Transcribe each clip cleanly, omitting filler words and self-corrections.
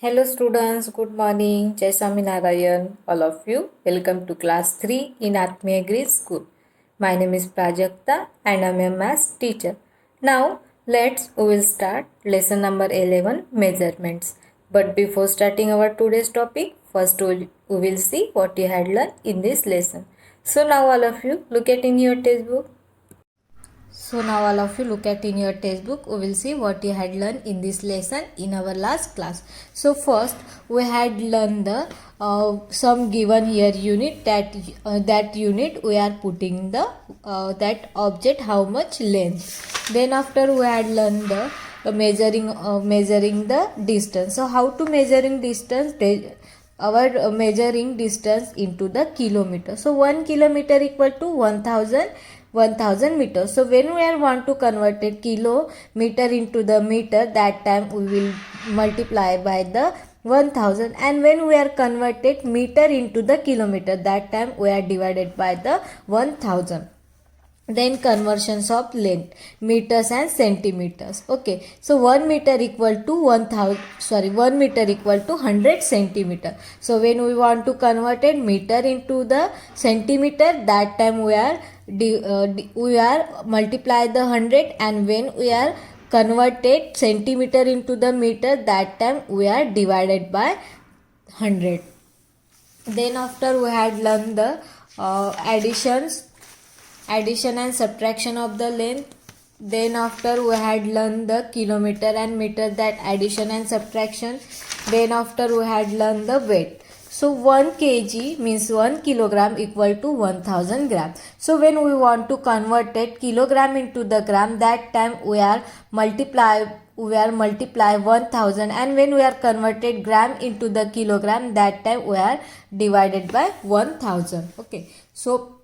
Hello students, good morning. Jai Swaminarayan, all of you. Welcome to class 3 in Atmiya Greek School. My name is Prajakta and I am a maths teacher. Now we will start lesson number 11, measurements. But before starting our today's topic, first we will see what you had learned in this lesson. So now all of you look at in your textbook. So now all of you look at in your textbook. We will see what you had learned in this lesson in our last class. So first we had learned the some given here unit that unit we are putting the that object how much length. Then after we had learned the measuring the distance. So how to measuring distance? Our measuring distance into the kilometer. So 1 kilometer equal to 1000 meters. So when we are want to convert it kilometer into the meter, that time we will multiply by the 1000, and when we are converted meter into the kilometer, that time we are divided by the 1000. Then conversions of length, meters and centimeters. Okay, so 1 meter equal to 1 meter equal to 100 centimeter. So when we want to convert it meter into the centimeter, that time we are multiply the 100, and when we are converted centimeter into the meter, that time we are divided by 100. Then after we had learned the addition and subtraction of the length. Then after we had learned the kilometer and meter, that addition and subtraction. Then after we had learned the weight. So 1 kg means 1 kilogram equal to 1000 gram. So when we want to convert it kilogram into the gram, that time we are multiply 1000, and when we are converted gram into the kilogram, that time we are divided by 1000. Okay, so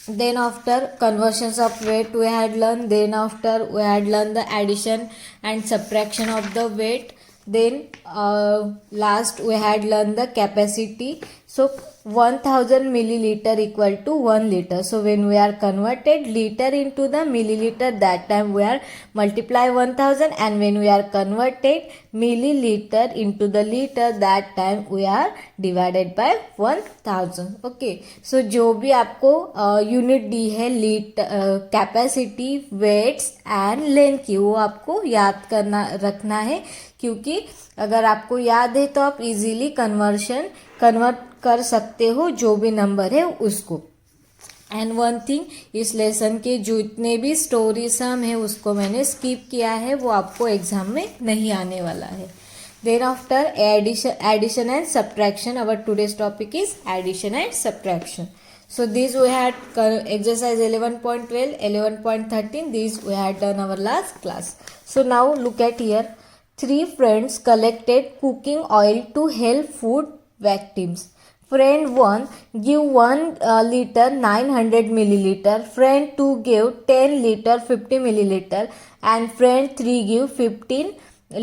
then after conversions of weight we had learned. Then after we had learned the addition and subtraction of the weight. Then last we had learned the capacity. So 1000 milliliter equal to 1 liter. So when we are converted liter into the milliliter, that time we are multiply 1000, and when we are converted milliliter into the liter, that time we are divided by 1000. Okay, so जो भी आपको unit दी है litre, capacity, weights and length की, वो आपको याद करना रखना है, क्योंकि अगर आपको याद है तो आप इजीली कन्वर्ट कर सकते हो जो भी नंबर है उसको. एंड वन थिंग, इस लेसन के जितने भी स्टोरी सम है उसको मैंने स्किप किया है, वो आपको एग्जाम में नहीं आने वाला है. Then after addition and subtraction, our today's topic is addition and subtraction. So these we had exercise 11.12, 11.13, these we had done our last class. So now look at here. 3 friends collected cooking oil to help food victims. Friend 1 give 1 liter 900 milliliter, friend 2 gave 10 liter 50 milliliter, and friend 3 give 15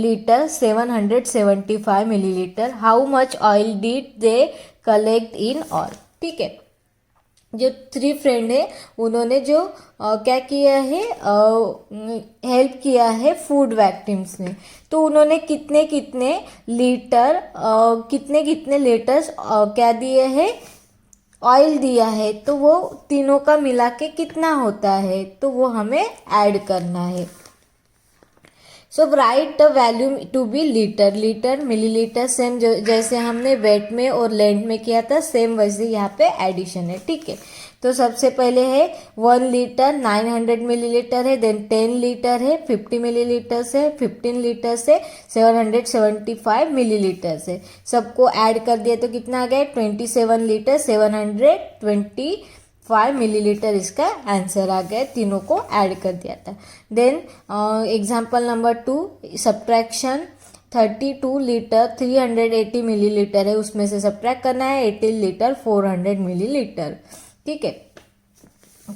liter 775 milliliter. How much oil did they collect in all? ठीक है, जो 3 friend है उन्होंने जो क्या किया है, help किया है फूड विक्टिम्स ने. तो उन्होंने कितने कितने लीटर्स क्या दिए हैं, ऑयल दिया है. तो वो तीनों का मिला के कितना होता है, तो वो हमें ऐड करना है. So write the value to be litre millilitre, same जैसे हमने वेट में और लेंथ में किया था, सेम वैसे यहाँ पे एडिशन है. ठीक है, तो सबसे पहले है 1 लीटर 900 मिलीलीटर है, देन 10 लीटर है 50 मिलीलीटर से, 15 लीटर से 775 मिलीलीटर से. सबको ऐड कर दिया तो कितना आ गया, 27 लीटर 725 मिलीलीटर इसका आंसर आ गया. तीनों को ऐड कर दिया था. Then example number 2, subtraction. 32 litre 380 millilitre है, उसमें से सब्ट्रैक्ट करना है 18 लीटर 400 मिलीलीटर. ठीक है,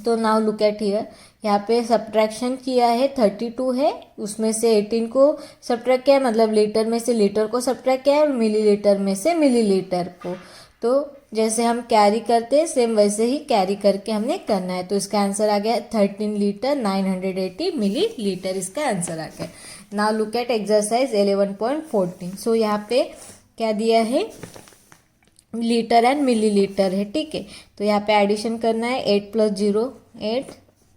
तो नाउ लुक एट हियर. यहाँ पे सब्ट्रैक्शन किया है, 32 है, उसमें से 18 को सब्ट्रैक्ट किया, मतलब लीटर में से लीटर को सब्ट्रैक्ट किया है, और मिलीलीटर में से मिलीलीटर को. तो जैसे हम कैरी करते हैं सेम वैसे ही कैरी करके हमने करना है. तो इसका आंसर आ गया 13 लीटर 980 मिलीलीटर, इसका आंसर आ गया. Now look eight exercise 11.14. सो यहाँ पे क्या दिया है, लीटर एंड मिलीलीटर है, ठीक है. तो यहाँ पे एडिशन करना है. 8 + 0 8,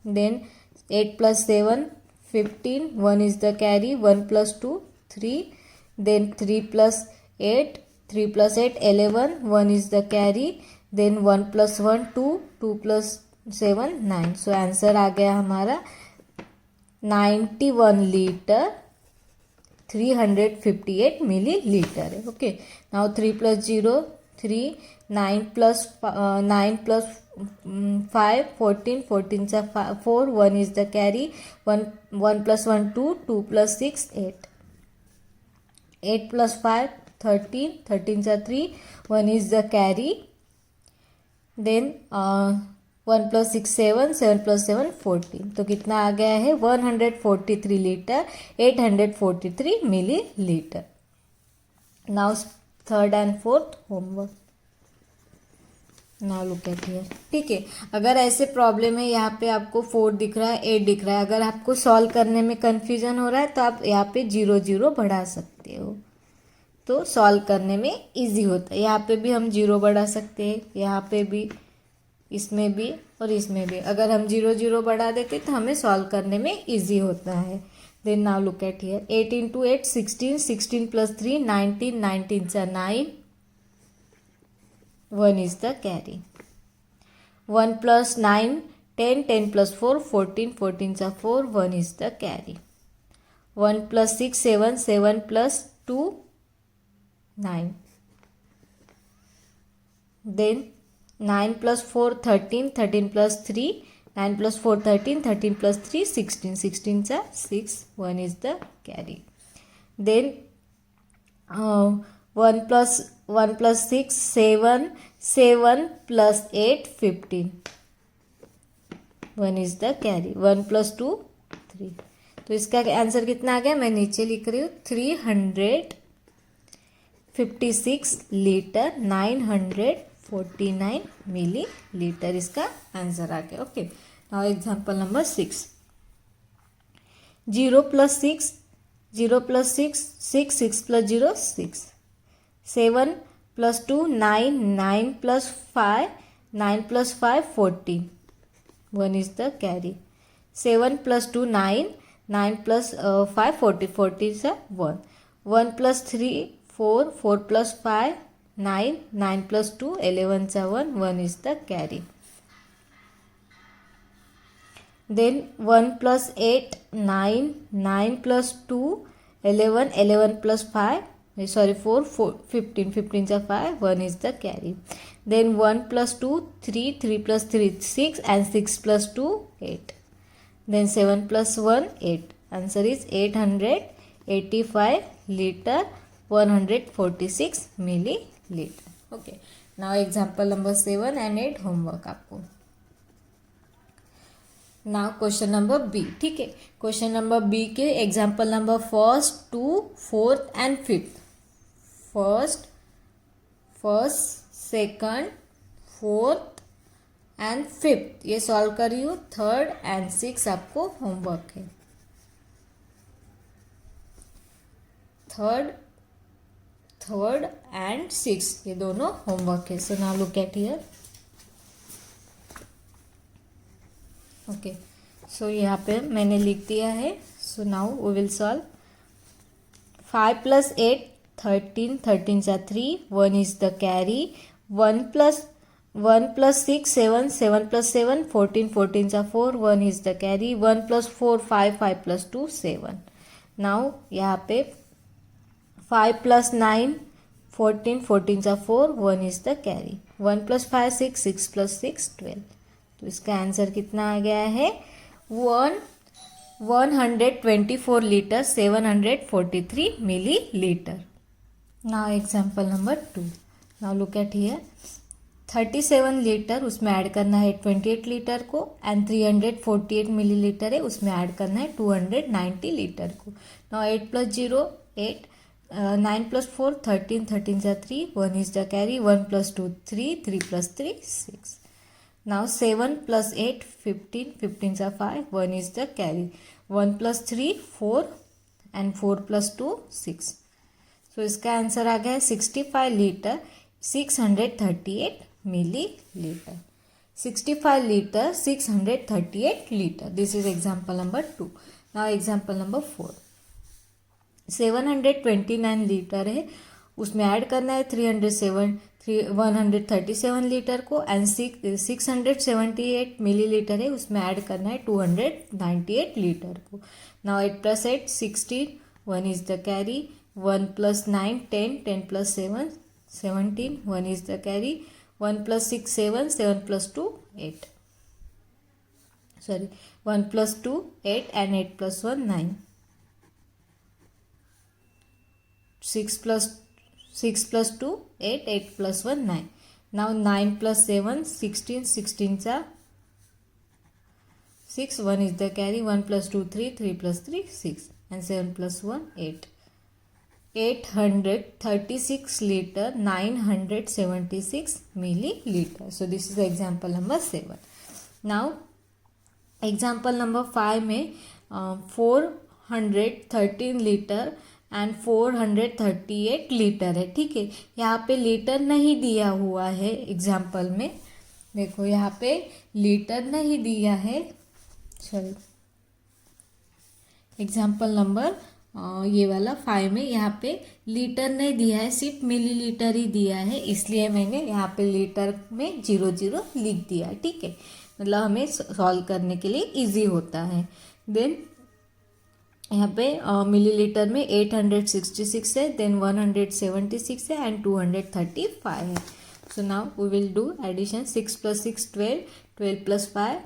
then 8 + 7 15, 1 is the carry. 1 + 2 3, then 3 + 8 3 + 8 11, 1 is the carry. Then 1 + 1 2, 2 + 7 9. So answer आ गया हमारा 91 लीटर 358 मिलीलीटर है. ओके, नाउ 3 + 0 3, 9 + 5 14, 14 सा 4, 1 is the carry. 1 + 1 2, 2 + 6 8, 8 + 5 13, 13 सा 3, 1 is the carry. Then 1 + 6 7, 7 + 7 14. तो कितना आ गया है 143 litre 843 millilitre. Now third and fourth homework. Now look at here, ठीक है. अगर ऐसे प्रॉब्लम है, यहाँ पे आपको 4 दिख रहा है 8 दिख रहा है, अगर आपको सॉल्व करने में कन्फ्यूजन हो रहा है तो आप यहाँ पे 0 0 बढ़ा सकते हो, तो सॉल्व करने में इजी होता है. यहाँ पे भी हम 0 बढ़ा सकते हैं, यहाँ पे भी, इसमें भी और इसमें भी. अगर हम 0 0 बढ़ा देते तो हमें सॉल्व करने में इजी होता है. Then now look at here. 8 × 8 16, 16 + 3 19, 19 सा 9, 1 is the carry. 1 + 9 10, 10 + 4 14, 14 सा 4, 1 is the carry. 1 + 6 7, 7 + 2 9. Then 9 + 4 13, 13 + 3 9 + 4 13, 13 + 3 16, 16 सा 6, 1 is the carry. Then 1 + 6 7, 7 + 8 15, 1 is the carry. 1 + 2 3. तो इसका आंसर कितना आ गया, मैं नीचे लिख रही हूँ 356 लीटर 949 मिलीलीटर. इसका आंसर आ गया. Okay, now example number 6. 0 + 6 0 + 6 6, 6 + 0 6, 7 + 2 9, 9 + 5 9 + 5 14, 1 is the carry. 7 + 2 9, 9 + 5 40, 40 is a 1. 1 + 3 4, 4 + 5 9, 9 + 2 11 is a 1, 1 is the carry. Then 1 + 8 9, 9 + 2 11, 11 + 5 4, 15, 15 is a 5, 1 is the carry. Then 1 + 2 3, 3 + 3 6, and 6 + 2 8. Then 7 + 1 8. Answer is 885 liter 146 milliliter. Okay, now example number 7 and 8 homework आपको. Now question number B, ठीक है. Question number B के example number 1st, 2, 4th and 5th. First 2nd, 4th and 5th ये solve करी हूँ. 3rd and 6th आपको homework है. Third and 6th ये दोनों होमवर्क है. So now look at here. Okay, so यहाँ पे मैंने लिख दिया है. So now we will solve. 5 + 8 13, 13 सा 3, 1 is the carry. 1 + 6 7, 7 + 7 14, 14 सा 4, 1 is the carry. 1 + 4 5, 5 + 2 7. नाउ यहाँ पे 5 + 9 14, 14 सा 4, 1 is the carry. 1 + 5 6, 6 + 6 12. तो इसका आंसर कितना आ गया है 124 litre 743 millilitre. Now example number 2. Now look at here. 37 litre उसमें ऐड करना है 28 लीटर को, एंड 348 मिलीलीटर है उसमें ऐड करना है 290 लीटर को. नाउ 8 + 0 8, 9 + 4 13, 13 सा 3, 1 is the carry. 1 + 2 3, 3 + 3 6. Now 7 + 8 15, 15 सा 5, 1 is the carry. 1 + 3 4, and 4 + 2 6। So इसका आंसर आ गया है 65 litre 638 millilitre. 65 litre 638 litre. This is example number 2। Now example number 4। 729 litre है, उसमें ऐड करना है 137 लीटर को, एंड 678 मिली लीटर है, उसमें ऐड करना है 298 लीटर को। Now 8 + 8 16, 1 is the carry, 1 + 9 10, 10 + 7 17, 1 is the carry, 1 + 6 7, 7 + 2 8. Sorry, 1 + 2 8 and 8 + 1 9. 6 + 2 8, 8 + 1 9. Now 9 + 7 16, 16 चा 6, 1 is the carry, 1 + 2 3, 3 + 3 6, and 7 + 1 8. 836 liter 976 milliliter. So this is example number 7. Now example number 5 में 413 लीटर एंड 438 लीटर है। ठीक है, यहाँ पे लीटर नहीं दिया हुआ है एग्जाम्पल में। देखो यहाँ पे लीटर नहीं दिया है, सॉरी एग्जाम्पल नंबर ये वाला 5 में यहाँ पे लीटर नहीं दिया है, सिर्फ मिलीलीटर ही दिया है, इसलिए मैंने यहाँ पे लीटर में 00 लिख दिया। ठीक है, मतलब हमें सॉल्व करने के लिए इजी होता है। देन यहाँ पे मिलीलीटर में 866 है, देन 176 है एंड 235 है। So now we will do addition. 6 + 6 12, 12 + 5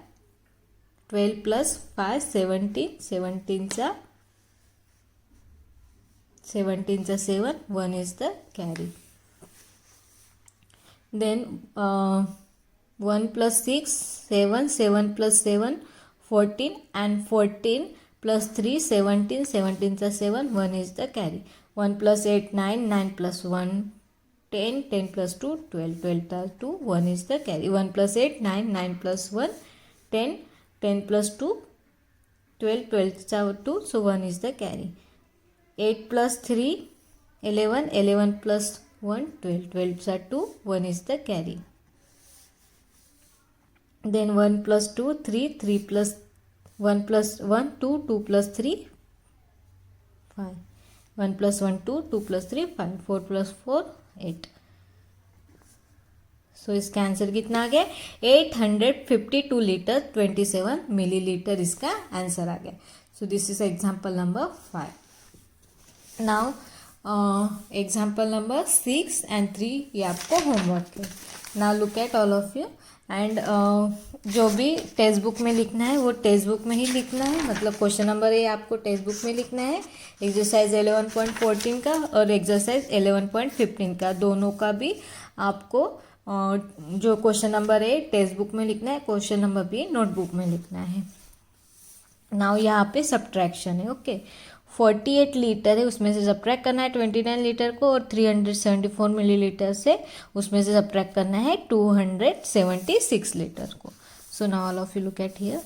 12 + 5 17, 17 चा 7, 1 is the carry. Then 1 + 6 7, 7 + 7 14, and 14 + 3 17, 17 चा 7, 1 is the carry. 1 + 8 9, 9 + 1 10, 10 + 2 12, 12 चा 2, 1 is the carry. 1 + 8 9, 9 + 1 10, 10 + 2 12, 12 चा 2, so 1 is the carry. 8 + 3 11, 11 + 1 12, 12 चा 2, 1 is the carry. Then 1 + 2 3, 3 + 1 + 1 2, 2 + 3 5, 1 + 1 2, 2 + 3 5, 4 + 4 8. सो इसका आंसर कितना आ गया? 852 लीटर 27 मिलीलीटर इसका आंसर आ गया। So this is example number 5. Now example number 6 and 3 ये आपको होमवर्क है। Now look at all of you and जो भी टेक्स्ट बुक में लिखना है वो टेक्स्ट बुक में ही लिखना है, मतलब क्वेश्चन नंबर ए आपको टेक्स्ट बुक में लिखना है, एक्सरसाइज 11.14 का और एक्सरसाइज 11.15 का, दोनों का भी आपको जो question number A text book में लिखना है, क्वेश्चन नंबर बी नोटबुक में लिखना है। नाउ यहाँ पे सब्ट्रैक्शन है। ओके, 48 लीटर है, उसमें से सब्ट्रैक्ट करना है 29 लीटर को, और 374 मिलीलीटर से उसमें से सब्ट्रैक्ट करना है 276 लीटर को। So now all of you look at here.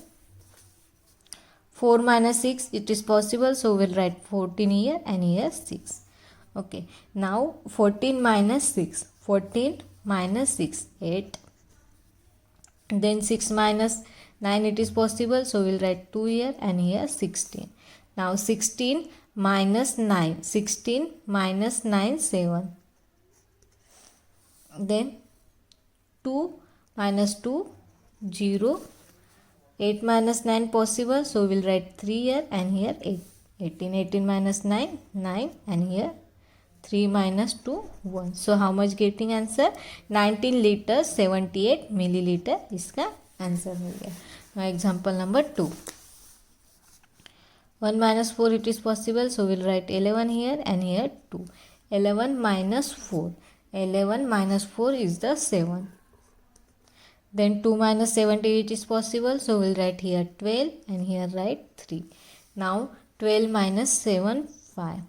4 - 6 it is possible, so we'll write 14 here and here 6. Okay, now 14 - 6, 14 - 6 8, then 6 - 9 it is possible, so we'll write 2 here and here 16. Now 16 - 9, 16 - 9 7, then 2 - 2 0, 8 - 9 possible, so we'll write 3 here and here 8, 18, 18 - 9 9, and here 3 - 2 1. So how much getting answer? 19 litre 78 millilitre इसका answer मिल गया। Now example number 2. 1 - 4 it is possible, so we'll write 11 here and here 2. 11 - 4, 11 - 4 is the 7. Then 2 - 70 it is possible, so we'll write here 12 and here write 3. Now 12 - 7 5.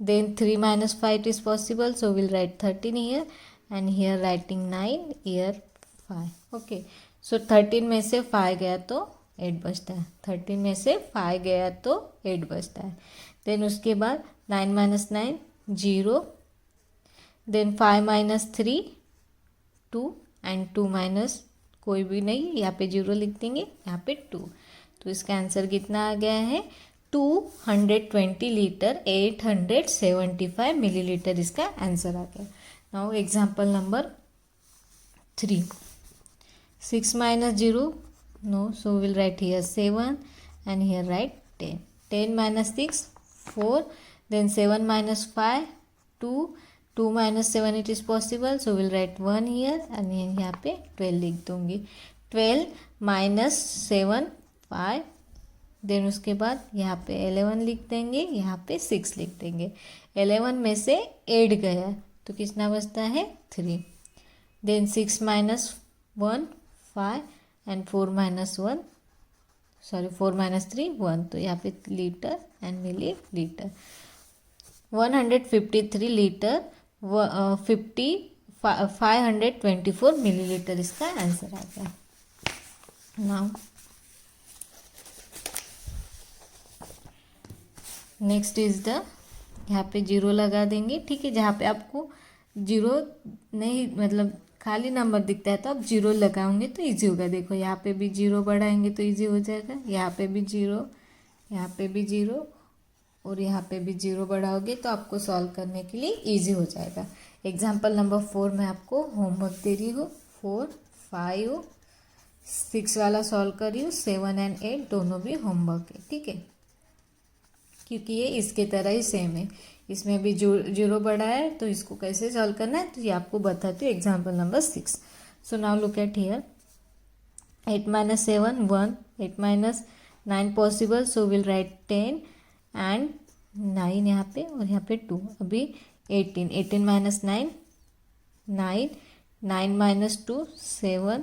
Then 3 - 5 it is possible, so we'll write 13 here and here writing 9 here 5. Okay, so 13 में से 5 गया तो 8 बचता है। 13 में से 5 गया तो 8 बचता है। देन उसके बाद 9 minus 9 0, then 5 minus 3 2 and 2 minus कोई भी नहीं, यहाँ पे 0 लिख देंगे, यहाँ पे 2। तो इसका आंसर कितना आ गया है 220 लीटर 875 मिलीलीटर इसका आंसर आ गया। Now example number 3, 6 minus 0, no, so we'll write here 7 and here write 10. 10 minus 6, 4, then 7 minus 5, 2, 2 minus 7 it is possible, so we'll write 1 here and यहाँ पे 12 लिख दूँगी। 12 minus 7 5, देन उसके बाद यहाँ पे 11 लिख देंगे, यहाँ पे 6 लिख देंगे। 11 में से 8 गया तो कितना बचता है 3, then 6 minus 1 5 and 4 minus 1 sorry 4 minus 3 1, तो यहाँ पे litre and millilitre. 153 litre 524 millilitre इसका आंसर आ गया। नाउ नेक्स्ट इज द, यहाँ पे 0 लगा देंगे, ठीक है। जहाँ पे आपको 0 नहीं मतलब खाली नंबर दिखता है तो आप 0 लगाओगे तो इजी होगा। देखो यहाँ पे भी 0 बढ़ाएंगे तो इजी हो जाएगा, यहाँ पे भी 0, यहाँ पे भी 0 और यहाँ पे भी 0 बढ़ाओगे तो आपको सॉल्व करने के लिए इजी हो जाएगा। एग्जाम्पल नंबर 4 में आपको होमवर्क दे रही हूँ। 4 5 6 वाला सॉल्व कर रही हूँ, 7 एंड 8 दोनों भी होमवर्क है, ठीक है, क्योंकि ये इसके तरह ही सेम है। इसमें भी 0 बढ़ा है तो इसको कैसे सॉल्व करना है तो ये आपको बताती हूँ। Example number 6, so now look at here. 8 minus 7 1, 8 minus 9 possible, so will right 10 and 9 यहाँ पे और यहाँ पे 2। अभी 18, 18 minus 9 9, 9 minus 2 7,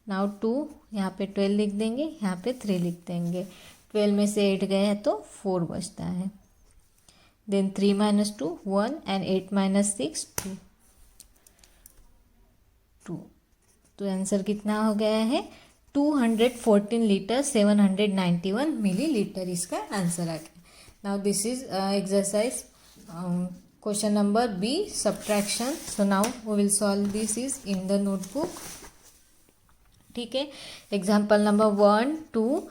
नाउ 2 यहाँ पे 12 लिख देंगे, यहाँ पे 3 लिख देंगे। 12 में से 8 गया है तो 4 बचता है। देन 3 minus 2 1 एंड 8 minus 6 2 2, तो आंसर कितना हो गया है 214 लीटर 791 मिलीलीटर इसका आंसर आ गया। Now this is exercise question number B, subtraction. So now we will solve this is in the notebook, ठीक है। एग्जाम्पल नंबर 1 2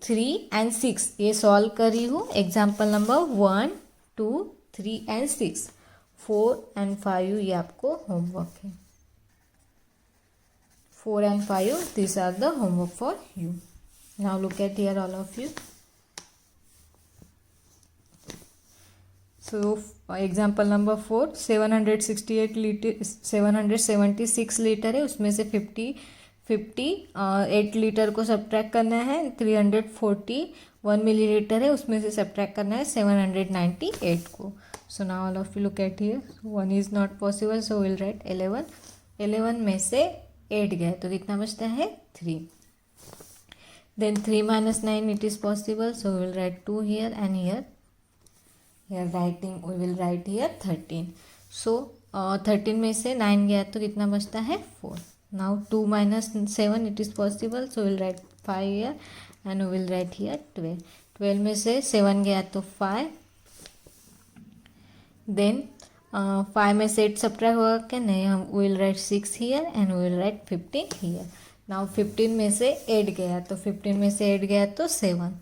3 एंड 6 ये सॉल्व करी हूँ। एग्जाम्पल नंबर 1 2 3 एंड 6, 4 एंड 5 ये आपको होमवर्क है। 4 and 5 these are the homework for you. Now look at here all of you. So example number 4, 768 litre 776 litre है, उसमें से 8 लीटर को सब्ट्रैक्ट करना है। 341 मिलीलीटर है, उसमें से सब्ट्रैक्ट करना है 798 को। So now all of you look at here, 1 is not possible, so will right 11। 11 में से 8 गए तो कितना बचता है 3। Then 3 minus 9 it is possible, so we will write 2 here and here writing we will write here 13. So 13 में से 9 गया तो कितना बचता है 4. Now 2 minus 7 it is possible, so we will write 5 here and we will write here 12. 12 में से 7 गया तो 5. Then 5 में से 8 सब्ट्रैक्ट होगा क्या, नहीं, हम will write 6 here and will write 15 here. Now 15 में से 8 गया तो 15 में से 8 गया तो 7,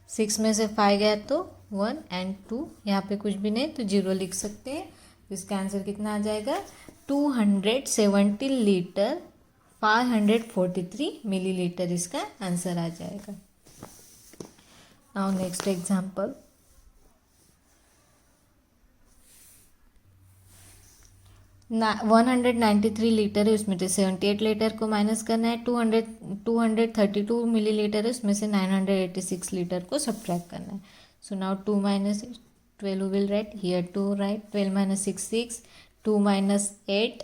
6 में से 5 गया तो 1 एंड 2, यहाँ पे कुछ भी नहीं तो 0 लिख सकते हैं। तो इसका आंसर कितना आ जाएगा 270 लीटर 543 मिलीलीटर इसका आंसर आ जाएगा। नाउ नेक्स्ट एग्जाम्पल, 193 लीटर है, उसमें से 78 लीटर को माइनस करना है। 232 मिलीलीटर है, उसमें से 986 लीटर को सब्ट्रैक्ट करना है। So now 2 minus 12 will write here 2 right 12 minus 6 6, 2 minus 8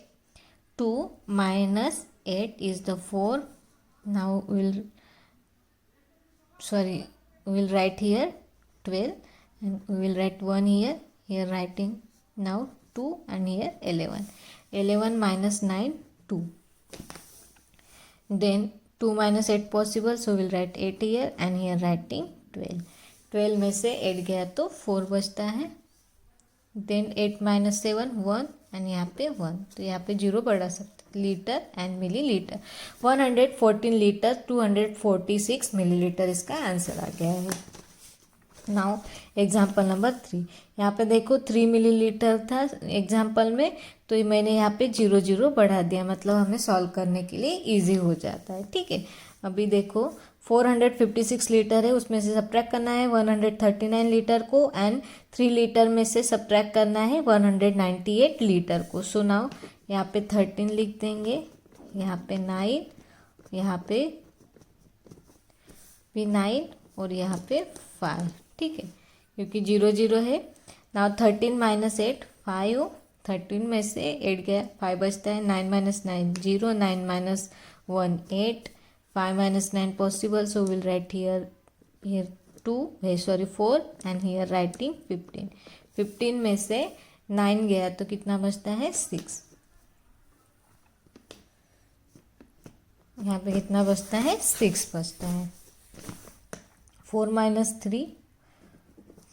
2 minus 8 is the 4. Now we'll write here 12 and we will write 1 here writing now 2 and here 11 minus 9 2. Then 2 minus 8 possible, so we'll write 8 here and here writing 12. 12 में से 8 गया तो 4 बचता है. Then 8 minus 7 1 and यहाँ पे 1, तो यहाँ पे 0 बढ़ा सकते. Litre and millilitre. 114 litre 246 millilitre इसका आंसर आ गया है. Now example number 3. यहाँ पे देखो 3 मिलीलीटर था एग्जाम्पल में, तो मैंने यहाँ पे 0 0 बढ़ा दिया, मतलब हमें सॉल्व करने के लिए इजी हो जाता है. ठीक है. अभी देखो 456 लीटर है, उसमें से सब्ट्रैक्ट करना है 139 लीटर को, एंड 3 लीटर में से सब्ट्रैक्ट करना है 198 लीटर को. सो नाउ यहाँ पे 13 लिख देंगे, यहाँ पे 9, यहाँ पे भी 9 और यहाँ पे 5. ठीक है, क्योंकि 0 0 है. Now 13 minus 8 5. 13 में से 8 गया, 5 बचता है. 9 minus 9 0, 9 minus 1 8, 5 minus 9 possible, so we'll write here 2, sorry 4 and here writing 15. 15 में से 9 गया तो कितना बचता है 6. यहाँ पे कितना बचता है 6 बचता है. 4 minus 3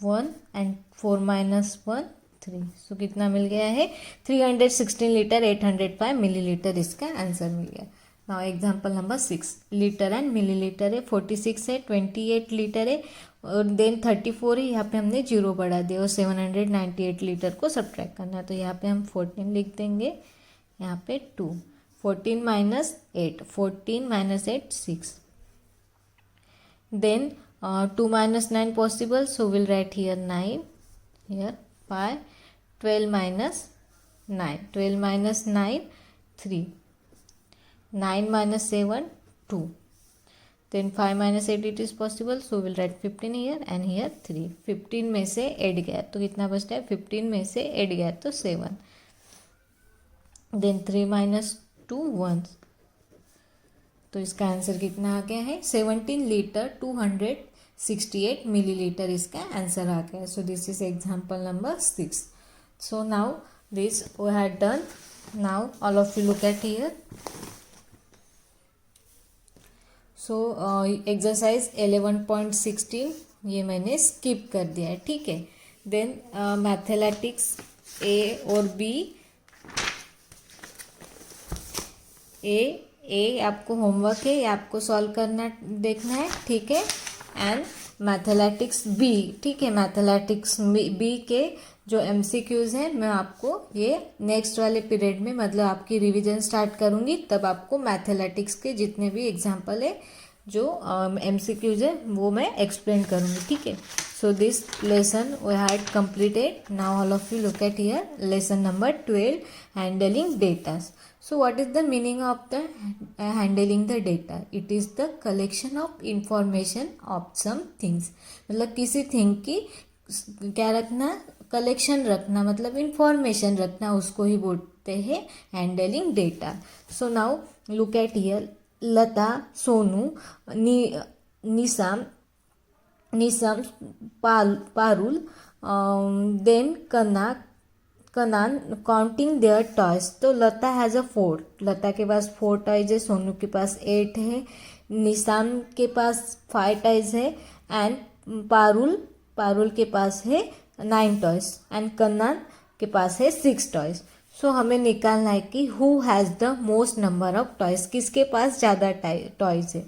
1 and 4 minus 1 3. सो कितना मिल गया है 316 लीटर 805 मिलीलीटर इसका आंसर मिल गया. Now example number 6. Litre and millilitre है. 46 है, 28 लीटर है और देन 34 है. यहाँ पे हमने 0 बढ़ा दिया और 798 लीटर को सब्ट्रैक्ट करना है, तो यहाँ पे हम 14 लिख देंगे, यहाँ पे 2. 14 minus 8, 14 minus 8 6. Then 2 minus 9 possible, so will write here 9, here 5. 12 minus 9, 12 minus 9 3. 9 minus 7 2. Then 5 minus 8 it is possible, so we'll write 15 here and here 3. 15 में से 8 गया तो कितना बचता है 15 में से 8 गया तो 7. Then 3 minus 2 1. तो इसका आंसर कितना आ गया है 17 लीटर 268 मिलीलीटर इसका आंसर आ गया. So this is example number 6. So now this we had done. Now all of you look at here. So exercise 11.16 ये मैंने स्किप कर दिया है. ठीक है. देन मैथमेटिक्स ए और बी. ए आपको होमवर्क है, ये आपको सॉल्व करना देखना है. ठीक है. And mathematics B. ठीक है. मैथमेटिक्स बी के जो MCQs हैं मैं आपको ये नेक्स्ट वाले पीरियड में, मतलब आपकी रिवीजन स्टार्ट करूँगी तब आपको मैथमेटिक्स के जितने भी एग्जाम्पल है जो MCQs है वो मैं एक्सप्लेन करूँगी. ठीक है. So this lesson we had completed. Now all of you look at here lesson number 12 handling data. So what is the meaning of the handling the data? It is the collection of information of some things. मतलब किसी thing की क्या रखना, collection रखना, मतलब information रखना, उसको ही बोलते हैं handling data. So now look at here. Lata, Sonu, Nisam, Parul, then Kanan counting their toys. तो लता हैज़ अ 4. लता के पास 4 टॉयज है, सोनू के पास 8 है, निशाम के पास 5 टॉयज है, एंड पारुल के पास है 9 टॉयज, एंड कनान के पास है 6 टॉयज. सो हमें निकालना है कि who has the most number of toys. किसके पास ज़्यादा टॉयज है.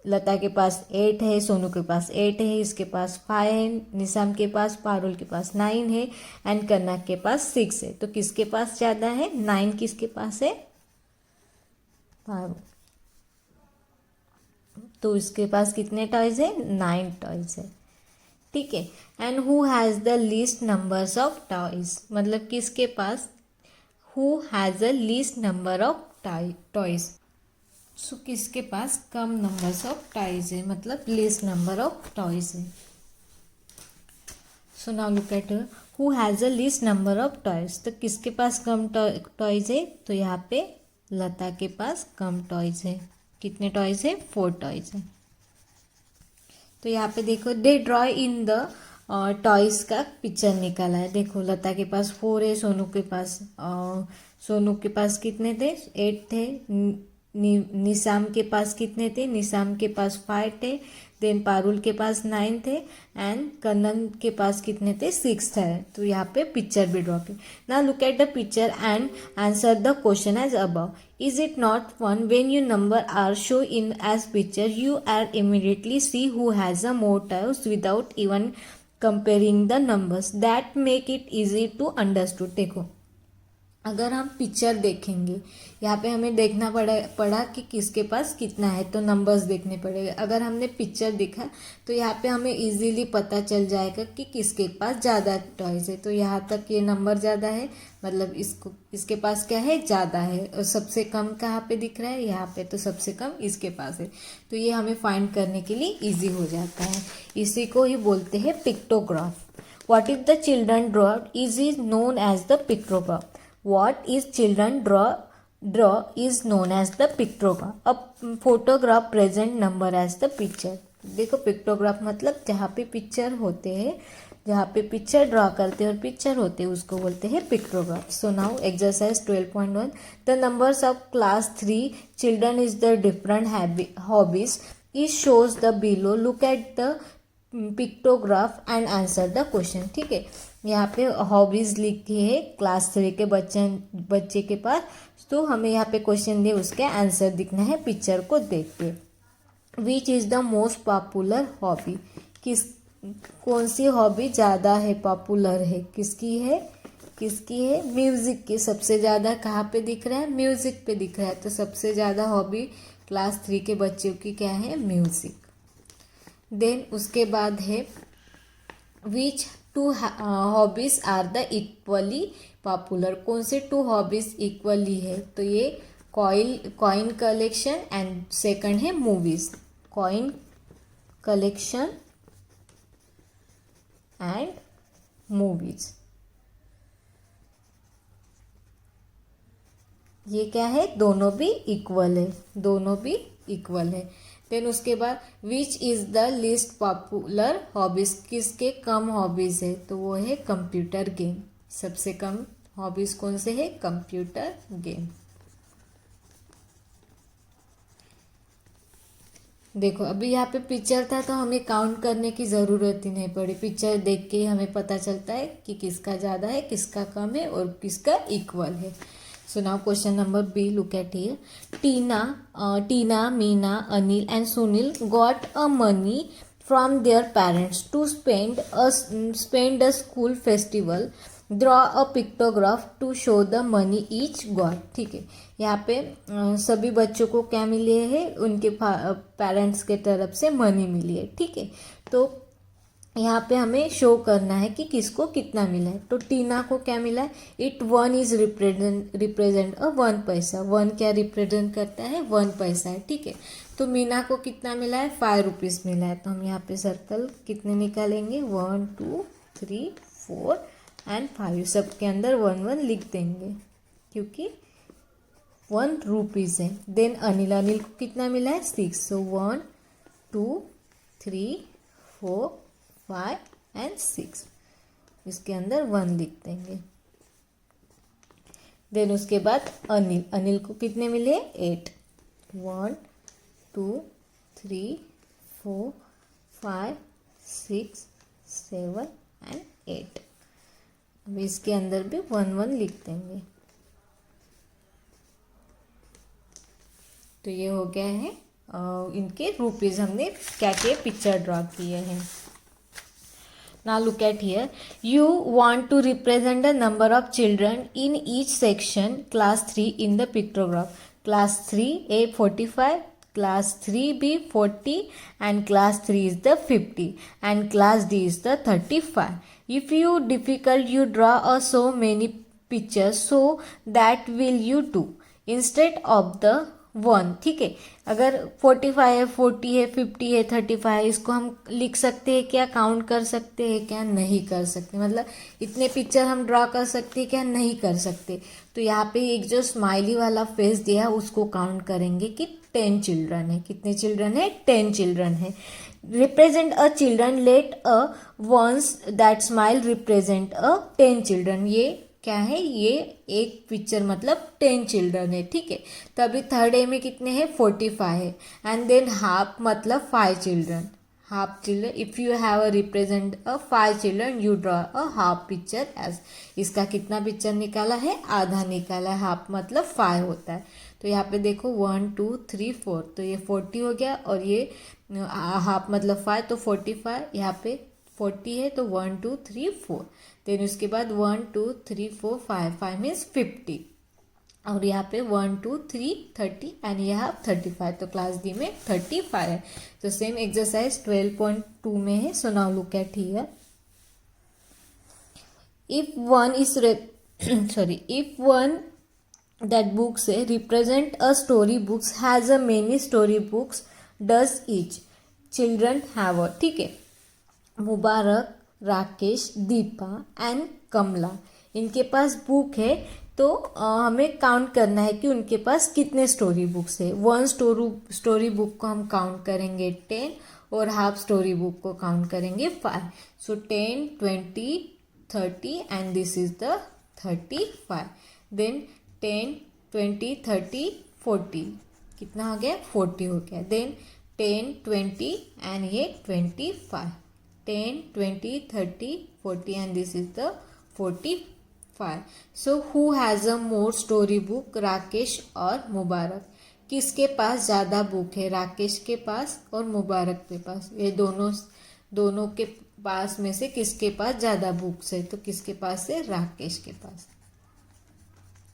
लता के पास 8 है, सोनू के पास 8 है, इसके पास 5 है, निशाम के पास, पारुल के पास 9 है, एंड कनक के पास 6 है. तो किसके पास ज़्यादा है 9 किसके पास है पारुल. तो इसके पास कितने टॉयज है 9 टॉयज है. ठीक है. And who has the least numbers of toys. मतलब किसके पास who has the least number of toys. So किसके पास कम नंबर्स ऑफ टॉयज है, मतलब लीस्ट नंबर ऑफ टॉयज है. So now look at who has a least number of toys. तो किसके पास कम टॉयज है, तो यहाँ पे लता के पास कम टॉयज है. कितने टॉयज है 4 टॉयज है. तो यहाँ पे देखो they draw in the toys का पिक्चर निकाला है. देखो लता के पास 4 है, सोनू के पास कितने थे 8 थे, निसाम के पास कितने थे? निसाम के पास 5 थे, देन पारुल के पास 9 थे एंड कन्नन के पास कितने थे? 6 थे। तो यहाँ पे पिक्चर भी ड्रॉ की। Now look at the picture and answer the question as above. Is it not fun when you number are show in as picture you are immediately see who has a more toys without even comparing the numbers that make it easy to understood. देखो, अगर हम picture देखेंगे, यहाँ पे हमें देखना पड़ा कि किसके पास कितना है, तो नंबर्स देखने पड़ेंगे। अगर हमने पिक्चर देखा तो यहाँ पे हमें इजीली पता चल जाएगा कि किसके पास ज़्यादा टॉयज है। तो यहाँ तक ये नंबर ज़्यादा है, मतलब इसके पास क्या है? ज़्यादा है। और सबसे कम कहाँ पे दिख रहा है? यहाँ पे। तो सबसे कम इसके पास है। तो ये हमें फाइंड करने के लिए ईजी हो जाता है। इसी को ही बोलते हैं pictograph. What is the children draw is known as the pictograph. What is children draw is known as the pictograph. A photograph present number as the picture. देखो, पिक्टोग्राफ मतलब जहाँ पे पिक्चर होते हैं, जहाँ पे पिक्चर ड्रॉ करते हैं और पिक्चर होते हैं, उसको बोलते हैं pictograph. So now exercise 12.1 the numbers of class 3 children is the different hobbies is shows the below look at the pictograph and answer the question. ठीक है, यहाँ पे हॉबीज लिखी है क्लास 3 के बच्चे के पास। तो हमें यहाँ पे क्वेश्चन दिए, उसके आंसर दिखना है पिक्चर को देख के। Which is the most popular hobby. कौन सी हॉबी ज़्यादा है, पॉपुलर है? किसकी है? म्यूज़िक की। सबसे ज़्यादा कहाँ पे दिख रहा है? म्यूज़िक पे दिख रहा है। तो सबसे ज़्यादा हॉबी क्लास 3 के बच्चों की क्या है? म्यूज़िक। देन उसके बाद है which 2 hobbies are the equally popular. कौन से 2 हॉबीज इक्वली है? तो ये कॉइन कलेक्शन एंड सेकंड है movies. Coin collection and movies, ये क्या है? दोनों भी इक्वल है। देन उसके बाद which is the list popular hobbies. किसके कम हॉबीज है? तो वो है कंप्यूटर गेम। सबसे कम हॉबीज कौन से है? Computer game. देखो, अभी यहाँ पे पिक्चर था तो हमें काउंट करने की ज़रूरत ही नहीं पड़ी। पिक्चर देख के ही हमें पता चलता है कि किसका ज़्यादा है, किसका कम है और किसका इक्वल है। So now question number B, look at here. Tina, Meena, Anil and Sunil got a money from their parents to spend a school festival. Draw a pictograph to show the money each got. ठीक है, यहाँ पे सभी बच्चों को क्या मिले हैं? उनके पेरेंट्स के तरफ से मनी मिली है। ठीक है, तो यहाँ पे हमें शो करना है कि किसको कितना मिला है। तो टीना को क्या मिला है? इट 1 इज रिप्रेजेंट अ 1 पैसा। 1 क्या रिप्रेजेंट करता है? 1 पैसा है। ठीक है, तो मीना को कितना मिला है? 5 रुपीज़ मिला है। तो हम यहाँ पे सर्कल कितने निकालेंगे? 1 2 3 4 एंड 5। सब के अंदर 1 1 लिख देंगे क्योंकि 1 रुपीज़ है। देन अनिल को कितना मिला है? 6। सो 1 2 3 4 5 एंड 6, इसके अंदर 1 लिख देंगे। देन उसके बाद अनिल को कितने मिले? 8। 1 2 3 4 5 6 7 एंड 8। अब इसके अंदर भी 1 1 लिख देंगे। तो ये हो गया है इनके रुपीज़, हमने क्या क्या पिक्चर ड्रॉ किए हैं। Now look at here. You want to represent the number of children in each section class 3 in the pictograph. Class 3A 45, class 3B 40 and class 3 is the 50 and class D is the 35. If you difficult you draw so many pictures, so that will you do instead of the 1। ठीक है, अगर 45 है, 40 है, 50 है, 35 है, इसको हम लिख सकते हैं क्या? काउंट कर सकते हैं क्या? नहीं कर सकते। मतलब इतने पिक्चर हम ड्रॉ कर सकते हैं क्या? नहीं कर सकते। तो यहाँ पे एक जो स्माइली वाला फेस दिया उसको काउंट करेंगे कि 10 चिल्ड्रन है। कितने चिल्ड्रन है? 10 चिल्ड्रन है। Represent a children let a ones that smile represent a 10 children. ये क्या है ये एक पिक्चर मतलब 10 चिल्ड्रन है, ठीक है। तो अभी थर्ड ए में कितने हैं 45 है। एंड देन हाफ मतलब 5 children, half children if you have a represent a 5 children you draw a half picture as. इसका कितना पिक्चर निकाला है, आधा निकाला है, हाफ मतलब 5 होता है। तो यहाँ पे देखो 1 2 3 4, तो ये 40 हो गया और ये हाफ मतलब 5 तो 45, यहाँ पे 40 है तो 1 2 3 4, देन उसके बाद 1 2 3 4 5 मीन्स 50 और यहाँ पे 1 2 3 30 एंड यहाँ 35, तो क्लास डी में 35 है। तो सेम एक्सरसाइज 12.2 में है। So now look at here, if one is if one that book say represent a story books has a many story books does each children have a, ठीक है। मुबारक, Rakesh, Deepa and कमला, इनके पास book है तो हमें count करना है कि उनके पास कितने स्टोरी बुक्स है। वन स्टोरी बुक को हम काउंट करेंगे 10 और हाफ स्टोरी बुक को काउंट करेंगे 5। So 10 20 30 and this is the 35। देन 10 20 30 40, कितना हो गया 40 हो गया। देन 10 20 एंड ये 25, 10 20 30 40 and this is the 45। So who has a more story book, Rakesh और मुबारक। किसके पास ज़्यादा बुक है, राकेश के पास और मुबारक के पास। ये दोनों के पास में से किसके पास ज़्यादा बुक्स है, तो किसके पास है, राकेश के पास।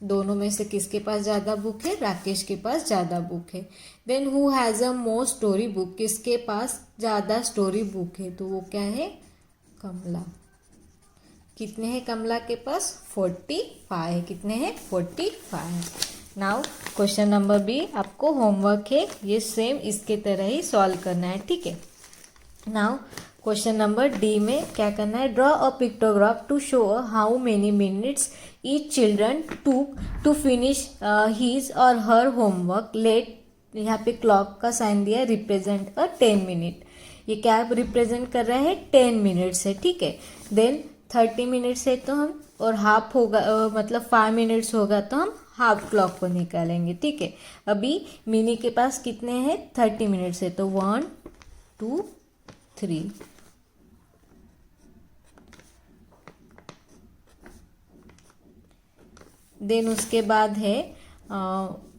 दोनों में से किसके पास ज़्यादा बुक है, राकेश के पास ज़्यादा बुक है। Then who has a more story book, किसके पास ज़्यादा स्टोरी बुक है, तो वो क्या है, कमला। कितने हैं कमला के पास, 45 है। कितने हैं 45। नाउ क्वेश्चन नंबर बी, आपको होमवर्क है ये सेम इसके तरह ही सॉल्व करना है, ठीक है। नाउ क्वेश्चन नंबर डी में क्या करना है, draw a pictograph to show how many minutes each children to finish his or her homework. Late, यहाँ पे क्लॉक का साइन दिया, रिप्रेजेंट अ 10 मिनट। ये क्या रिप्रेजेंट कर रहा है, 10 मिनट्स है, ठीक है। देन 30 मिनट्स है तो हम, और हाफ होगा मतलब 5 मिनट्स होगा तो हम हाफ क्लॉक को निकालेंगे, ठीक है। अभी मिनी के पास कितने हैं, 30 मिनट्स है तो 1 2 3। देन उसके बाद है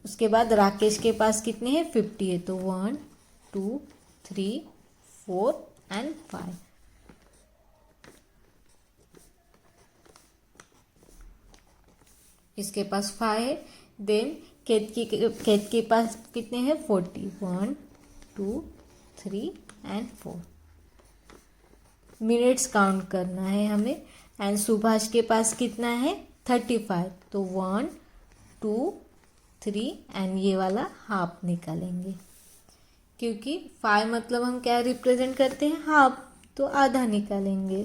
उसके बाद राकेश के पास कितने हैं, 50 है तो 1 2 3 4 एंड 5। इसके पास 5 है। देन केत के पास कितने हैं, 40, 1 2 3 एंड 4। मिनट्स काउंट करना है हमें। एंड सुभाष के पास कितना है, 35, तो 1 2 3 एंड ये वाला हाफ निकालेंगे, क्योंकि 5 मतलब हम क्या रिप्रेजेंट करते हैं, हाफ, तो आधा निकालेंगे,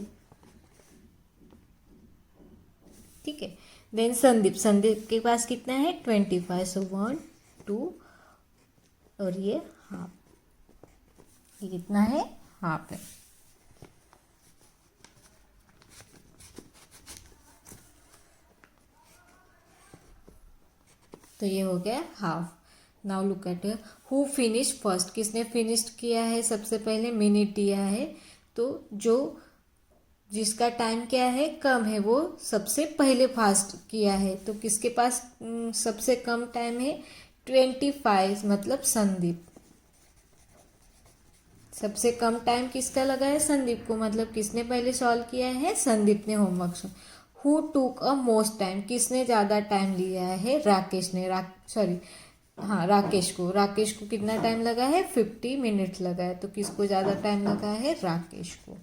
ठीक है। देन संदीप के पास कितना है, 25, सो 1 2 और ये हाफ, ये कितना है, हाफ है। तो ये हो गया half. Now look at who finish first, किसने फिनिश किया है सबसे पहले, मिनट दिया है, तो जो जिसका टाइम क्या है, कम है, वो सबसे पहले फास्ट किया है। तो किसके पास सबसे कम टाइम है, 25 मतलब संदीप। सबसे कम टाइम किसका लगा है, संदीप को, मतलब किसने पहले सॉल्व किया है, संदीप ने होमवर्क। हु टूक अ मोस्ट टाइम, किसने ज़्यादा टाइम लिया है, राकेश ने। राकेश को कितना टाइम लगा है, 50 मिनट्स लगा है। तो किसको ज़्यादा टाइम लगा है, राकेश को।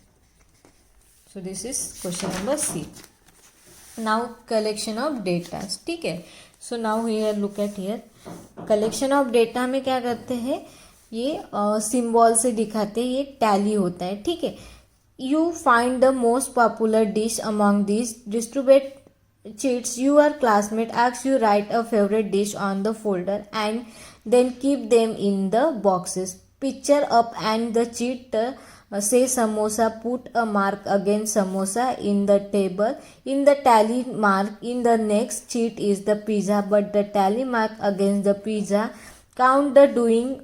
So this is question number C. Now collection of data, ठीक है। So now here look at here, collection of data में क्या करते हैं, ये सिंबल से दिखाते हैं, ये टैली होता है, ठीक है। You find the most popular dish among these. Distribute cheats. Your classmate asks you write a favorite dish on the folder and then keep them in the boxes. Picture up and the cheat say samosa, put a mark against samosa in the table. In the tally mark in the next sheet is the pizza, but the tally mark against the pizza. Count the doing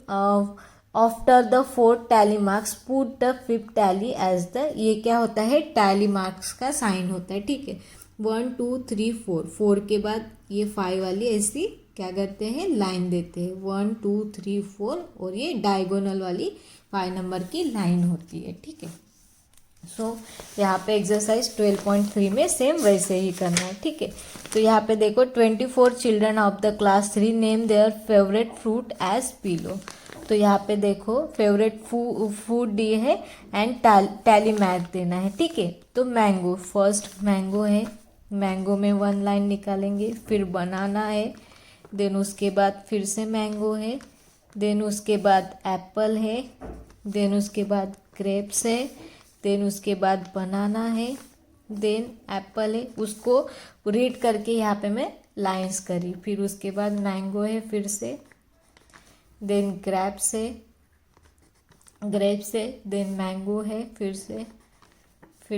after the fourth tally marks. Put the fifth tally as the, ये क्या होता है, tally marks का sign होता है, ठीक है. 1 2 3 4, 4 के बाद ये 5 वाली ऐसी क्या करते हैं, लाइन देते हैं. 1 2 3 4 और ये डायगोनल वाली 5 नंबर की लाइन होती है, ठीक है. सो यहाँ पे एक्सरसाइज 12.3 में सेम वैसे ही करना है, ठीक है. तो यहाँ पे देखो 24 children of the class 3 name their favourite fruit as follow. तो यहाँ पे देखो फेवरेट फूड दिए है एंड टैली मैथ देना है, ठीक है. तो मैंगो, फर्स्ट मैंगो है, मैंगो में 1 लाइन निकालेंगे. फिर बनाना है, देन उसके बाद फिर से मैंगो है, देन उसके बाद एप्पल है, देन उसके बाद ग्रेप्स है, देन उसके बाद बनाना है, देन एप्पल है. उसको रीड करके यहाँ पे मैं लाइंस करी. फिर उसके बाद मैंगो है फिर से, देन ग्रेप्स है, देन मैंगो है फिर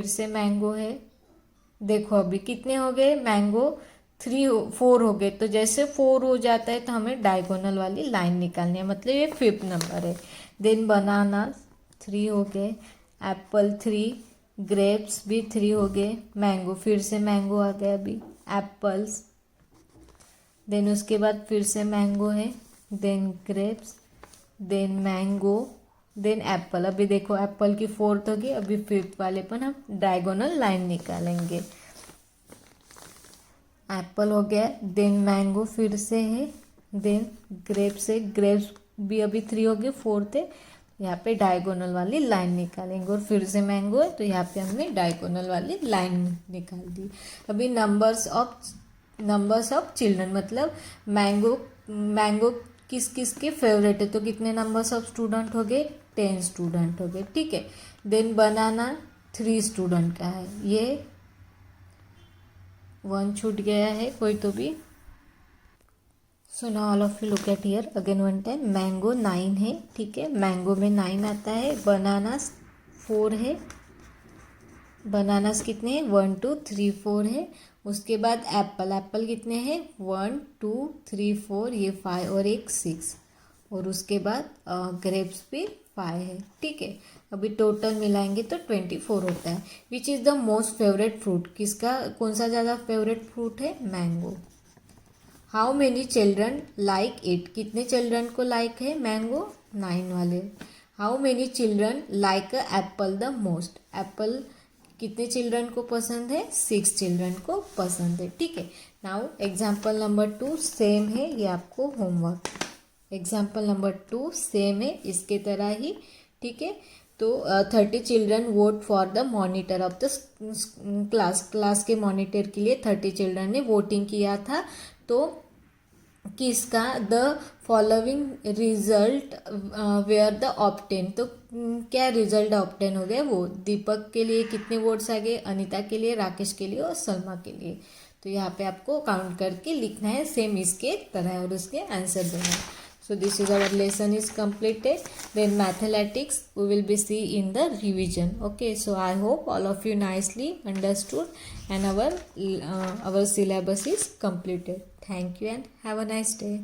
से मैंगो है. देखो अभी कितने हो गए, मैंगो 4 हो गए. तो जैसे 4 हो जाता है तो हमें डायगोनल वाली लाइन निकालनी है, मतलब ये 5th नंबर है. देन बनाना 3 हो गए, एप्पल 3, ग्रेप्स भी 3 हो गए, मैंगो फिर से मैंगो आ गया अभी, एप्पल्स, देन उसके बाद फिर से मैंगो है, then grapes, then mango, then apple. अभी देखो एप्पल की 4th होगी, अभी 5th वाले पर हम डायगोनल लाइन निकालेंगे. एप्पल हो गया, देन मैंगो फिर से है, देन ग्रेप्स है, ग्रेप्स भी अभी 3 हो गए, 4th है, यहाँ पे डायगोनल वाली लाइन निकालेंगे. और फिर से मैंगो है तो यहाँ पे हमने डायगोनल वाली लाइन निकाल दी. अभी नंबर्स ऑफ चिल्ड्रन, मतलब मैंगो किस किस के फेवरेट है, तो कितने नंबर्स ऑफ स्टूडेंट हो गए, 10 स्टूडेंट हो गए, ठीक है. देन बनाना 3 स्टूडेंट का है, ये 1 छूट गया है कोई तो भी. So now all of you look at here again one time. Mango 9 है, ठीक है, मैंगो में 9 आता है. बनानास 4 है, बनानास कितने हैं, 1 2 3 4 है. उसके बाद एप्पल कितने हैं, 1 2 3 4, ये 5 और एक 6. और उसके बाद ग्रेप्स भी 5 है, ठीक है. अभी टोटल मिलाएंगे तो 24 होता है. Which is the most favourite fruit, किसका कौन सा ज़्यादा फेवरेट फ्रूट है, mango. How many children like it, कितने चिल्ड्रन को लाइक है मैंगो, 9 वाले. How many children like a Apple the most, Apple कितने चिल्ड्रन को पसंद है, 6 चिल्ड्रन को पसंद है, ठीक है. नाउ एग्जाम्पल नंबर 2 सेम है, ये आपको होमवर्क. एग्जाम्पल नंबर 2 सेम है इसके तरह ही, ठीक है. तो 30 children vote for the monitor of the class के मॉनिटर के लिए 30 चिल्ड्रन ने वोटिंग किया था. तो किसका, the following result were the obtain, तो क्या रिजल्ट ऑप्टेन हो गया, वो दीपक के लिए कितने वोट्स आ गए, अनीता के लिए, राकेश के लिए और सलमा के लिए. तो यहाँ पे आपको काउंट करके लिखना है सेम इसके तरह और उसके आंसर देना है. So this is our lesson is completed. Then mathematics we will be see in the revision. Okay, so I hope all of you nicely understood and our syllabus is completed. Thank you and have a nice day.